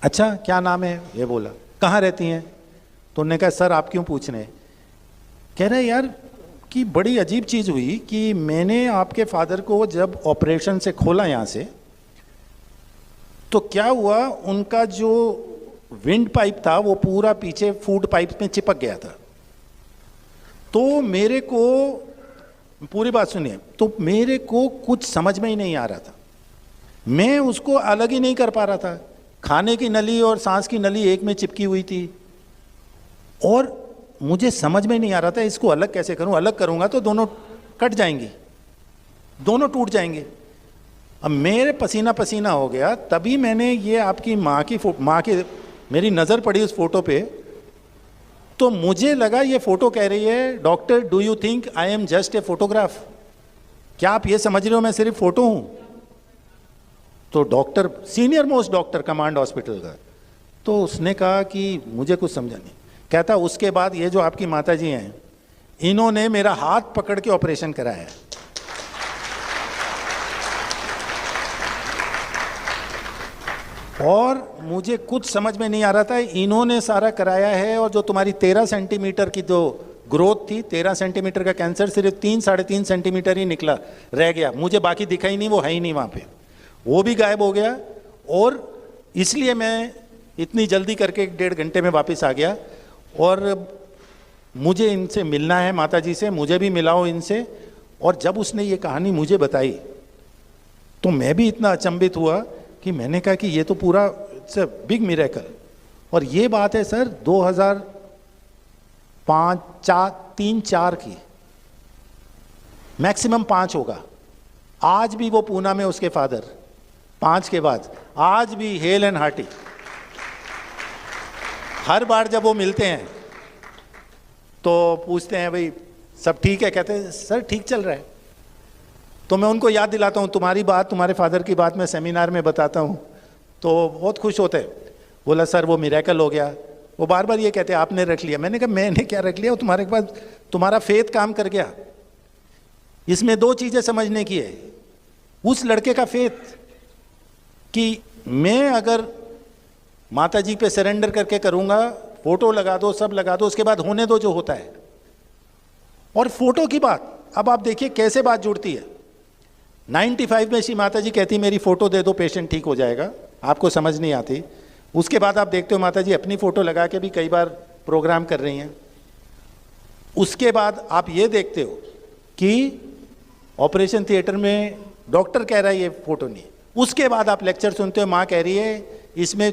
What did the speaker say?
अच्छा क्या नाम है? ये बोला। कहाँ रहती हैं? तो उन्होंने कहा सर आप क्यों पूछ रहे हैं? कह रहे यार कि बड़ी अजीब चीज़ हुई कि मैंने आपके फादर को जब ऑपरेशन से खोला यहाँ से, तो क्या हुआ, उनका जो विंड पाइप था वो पूरा पीछे फूड पाइप में चिपक गया था। तो मेरे को, पूरी बात सुनिए, तो मेरे को कुछ समझ में ही नहीं आ रहा था, मैं उसको अलग ही नहीं कर पा रहा था। खाने की नली और सांस की नली एक में चिपकी हुई थी और मुझे समझ में नहीं आ रहा था इसको अलग कैसे करूं। अलग करूंगा तो दोनों कट जाएंगी, दोनों टूट जाएंगे। अब मेरे पसीना पसीना हो गया। तभी मैंने ये आपकी माँ की मेरी नज़र पड़ी उस फोटो पे, तो मुझे लगा ये फोटो कह रही है doctor do you think I am just a photograph, क्या आप ये समझ रहे हो मैं सिर्फ फोटो हूं? तो doctor, senior most doctor command hospital का, तो उसने कहा कि मुझे कुछ समझा नहीं। कहता उसके बाद ये जो आपकी माता जी हैं, इन्होंने मेरा हाथ पकड़ के ऑपरेशन कराया है। और मुझे कुछ समझ में नहीं आ रहा था, इन्होंने सारा कराया है। और जो तुम्हारी 13 सेंटीमीटर की जो ग्रोथ थी, 13 सेंटीमीटर का कैंसर सिर्फ 3-3.5 सेंटीमीटर ही निकला, रह गया, मुझे बाकी दिखा ही नहीं, वो है ही नहीं वहाँ पे, वो भी गायब हो गया। और इसलिए मैं इतनी जल्दी करके 1.5 घंटे में वापस आ गया। और मुझे इनसे मिलना है, माता जी से, मुझे भी मिलाओ इनसे। और जब उसने ये कहानी मुझे बताई तो मैं भी इतना अचंभित हुआ कि मैंने कहा कि ये तो पूरा इट्स अ बिग मिरेकल। और ये बात है सर 2005-3-4 की, मैक्सिमम 5 होगा। आज भी वो पूना में उसके फादर 5 के बाद आज भी हेल एंड हार्टी। हर बार जब वो मिलते हैं तो पूछते हैं भाई सब ठीक है? कहते हैं सर ठीक चल रहा है। तो मैं उनको याद दिलाता हूँ तुम्हारी बात, तुम्हारे फादर की बात मैं सेमिनार में बताता हूँ, तो बहुत खुश होते हैं। बोला सर वो मिरेकल हो गया। वो बार बार ये कहते हैं आपने रख लिया। मैंने कहा मैंने क्या रख लिया, वो तुम्हारे पास तुम्हारा फेथ काम कर गया। इसमें 2 चीज़ें समझने की है। उस लड़के का फेथ कि मैं अगर माता जी पे सरेंडर करके करूँगा, फोटो लगा दो, सब लगा दो, उसके बाद होने दो जो होता है। और फोटो की बात, अब आप देखिए कैसे बात जुड़ती है। 95 में श्री माता जी कहती मेरी फ़ोटो दे दो पेशेंट ठीक हो जाएगा, आपको समझ नहीं आती। उसके बाद आप देखते हो माता जी अपनी फ़ोटो लगा के भी कई बार प्रोग्राम कर रही हैं। उसके बाद आप ये देखते हो कि ऑपरेशन थिएटर में डॉक्टर कह रहा है ये फ़ोटो नहीं। उसके बाद आप लेक्चर सुनते हो, माँ कह रही है इसमें